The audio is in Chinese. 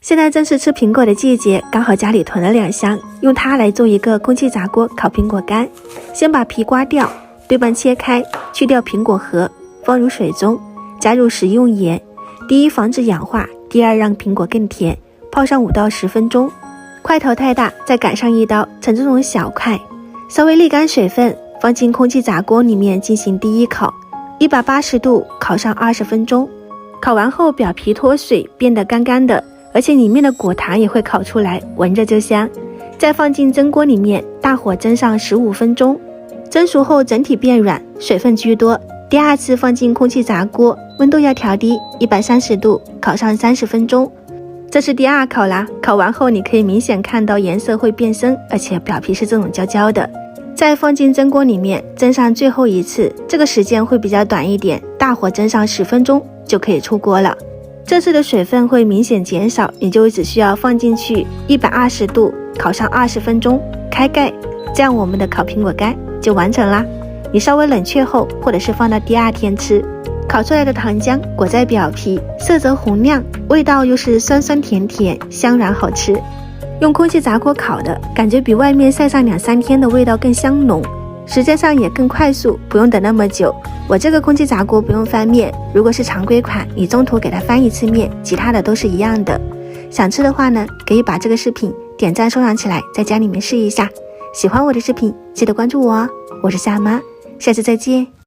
现在正是吃苹果的季节，刚好家里囤了2箱，用它来做一个空气炸锅烤苹果干。先把皮刮掉，对半切开，去掉苹果核，放入水中，加入食用盐，第一防止氧化，第二让苹果更甜，泡上5到10分钟。块头太大，再擀上一刀，成这种小块，稍微沥干水分，放进空气炸锅里面进行第一烤，180度烤上20分钟。烤完后表皮脱水，变得干干的，而且里面的果糖也会烤出来，闻着就香。再放进蒸锅里面，大火蒸上15分钟，蒸熟后整体变软，水分居多。第二次放进空气炸锅，温度要调低130度，烤上30分钟。这是第2烤啦，烤完后你可以明显看到颜色会变深，而且表皮是这种焦焦的。再放进蒸锅里面蒸上最后一次，这个时间会比较短一点，大火蒸上10分钟就可以出锅了。这次的水分会明显减少，你就只需要放进去120度烤上20分钟，开盖，这样我们的烤苹果干就完成啦。你稍微冷却后，或者是放到第2天吃，烤出来的糖浆裹在表皮，色泽红亮，味道又是酸酸甜甜，香软好吃。用空气炸锅烤的感觉比外面晒上2-3天的味道更香浓，时间上也更快速，不用等那么久。我这个空气炸锅不用翻面，如果是常规款，你中途给它翻一次面，其他的都是一样的。想吃的话呢，可以把这个视频点赞收藏起来，在家里面试一下。喜欢我的视频记得关注我哦，我是夏妈，下次再见。